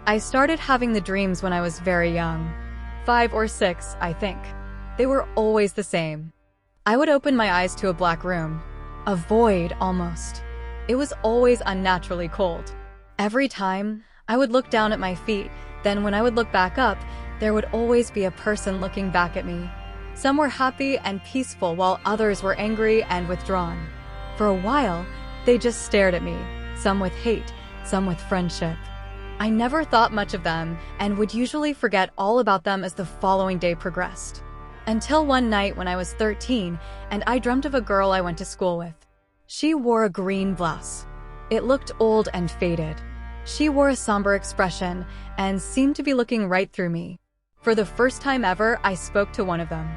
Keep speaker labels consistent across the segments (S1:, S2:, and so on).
S1: I started having the dreams when I was very young. 5 or 6, I think. They were always the same. I would open my eyes to a black room. A void, almost. It was always unnaturally cold. Every time, I would look down at my feet, then when I would look back up, there would always be a person looking back at me. Some were happy and peaceful while others were angry and withdrawn. For a while, they just stared at me, some with hate, some with friendship. I never thought much of them and would usually forget all about them as the following day progressed. Until one night when I was 13 and I dreamt of a girl I went to school with. She wore a green blouse. It looked old and faded. She wore a somber expression and seemed to be looking right through me. For the first time ever, I spoke to one of them.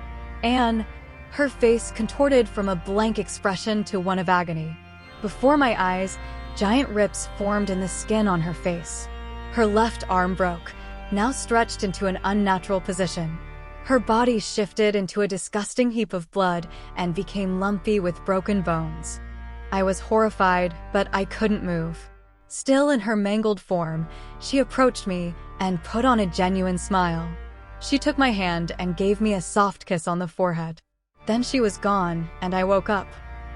S1: Anne, her face contorted from a blank expression to one of agony. Before my eyes, giant rips formed in the skin on her face. Her left arm broke, now stretched into an unnatural position. Her body shifted into a disgusting heap of blood and became lumpy with broken bones. I was horrified, but I couldn't move. Still in her mangled form, she approached me and put on a genuine smile. She took my hand and gave me a soft kiss on the forehead. Then she was gone, and I woke up.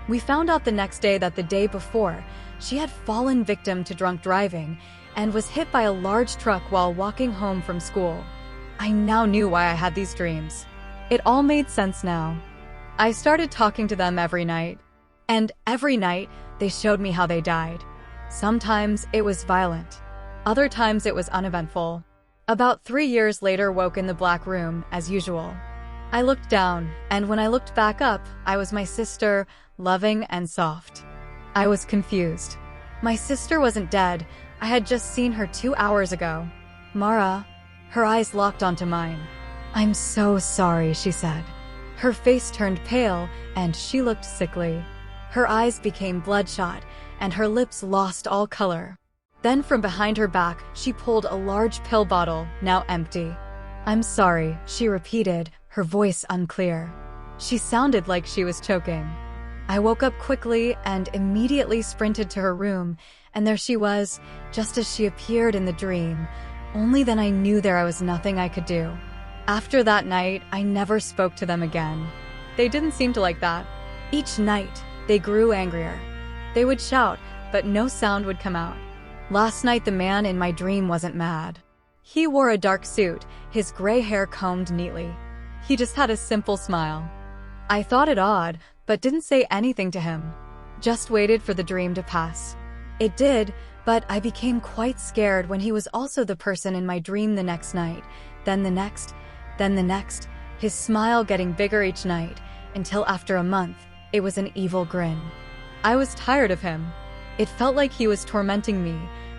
S1: We found out the next day that the day before, she had fallen victim to drunk driving and was hit by a large truck while walking home from school. I now knew why I had these dreams. It all made sense now. I started talking to them every night. And every night, they showed me how they died. Sometimes it was violent. Other times it was uneventful. About 3 years later, woke in the black room, as usual. I looked down, and when I looked back up, I was my sister, loving and soft. I was confused. My sister wasn't dead. I had just seen her 2 hours ago. Mara, her eyes locked onto mine. "I'm so sorry," she said. Her face turned pale, and she looked sickly. Her eyes became bloodshot, and her lips lost all color. Then from behind her back, she pulled a large pill bottle, now empty. "I'm sorry," she repeated, her voice unclear. She sounded like she was choking. I woke up quickly and immediately sprinted to her room, and there she was, just as she appeared in the dream. Only then I knew there was nothing I could do. After that night, I never spoke to them again. They didn't seem to like that. Each night, they grew angrier. They would shout, but no sound would come out. Last night, the man in my dream wasn't mad. He wore a dark suit, his gray hair combed neatly. He just had a simple smile. I thought it odd, but didn't say anything to him. Just waited for the dream to pass. It did, but I became quite scared when he was also the person in my dream the next night, then the next, then the next, his smile getting bigger each night, until after a month, it was an evil grin. I was tired of him. It felt like he was tormenting me,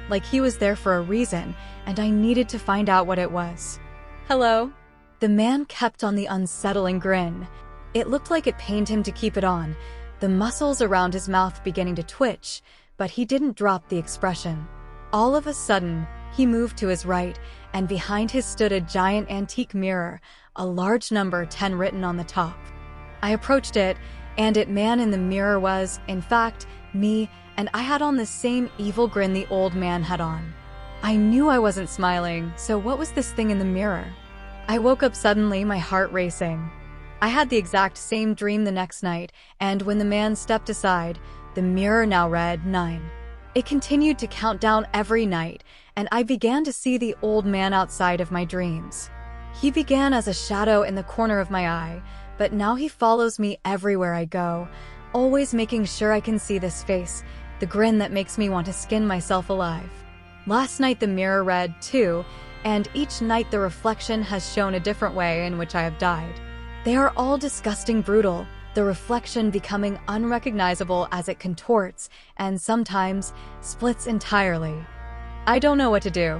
S1: like he was there for a reason, and I needed to find out what it was. "Hello?" The man kept on the unsettling grin. It looked like it pained him to keep it on, the muscles around his mouth beginning to twitch, but he didn't drop the expression. All of a sudden, he moved to his right, and behind him stood a giant antique mirror, a large number 10 written on the top. I approached it, and it man in the mirror was, in fact, me, and I had on the same evil grin the old man had on. I knew I wasn't smiling, so what was this thing in the mirror? I woke up suddenly, my heart racing. I had the exact same dream the next night, and when the man stepped aside, the mirror now read 9. It continued to count down every night, and I began to see the old man outside of my dreams. He began as a shadow in the corner of my eye, but now he follows me everywhere I go, always making sure I can see this face, the grin that makes me want to skin myself alive. Last night the mirror read 2, and each night the reflection has shown a different way in which I have died. They are all disgusting, brutal, the reflection becoming unrecognizable as it contorts and sometimes splits entirely. I don't know what to do.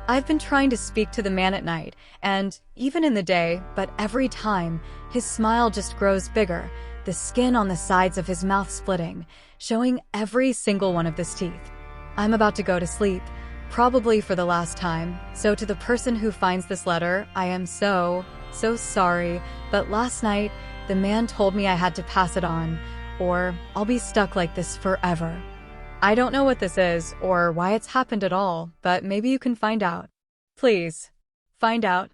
S1: I've been trying to speak to the man at night, and even in the day, but every time, his smile just grows bigger, the skin on the sides of his mouth splitting, showing every single one of his teeth. I'm about to go to sleep, probably for the last time, so to the person who finds this letter, I am so sorry, but last night, the man told me I had to pass it on, or I'll be stuck like this forever. I don't know what this is or why it's happened at all, but maybe you can find out. Please, find out.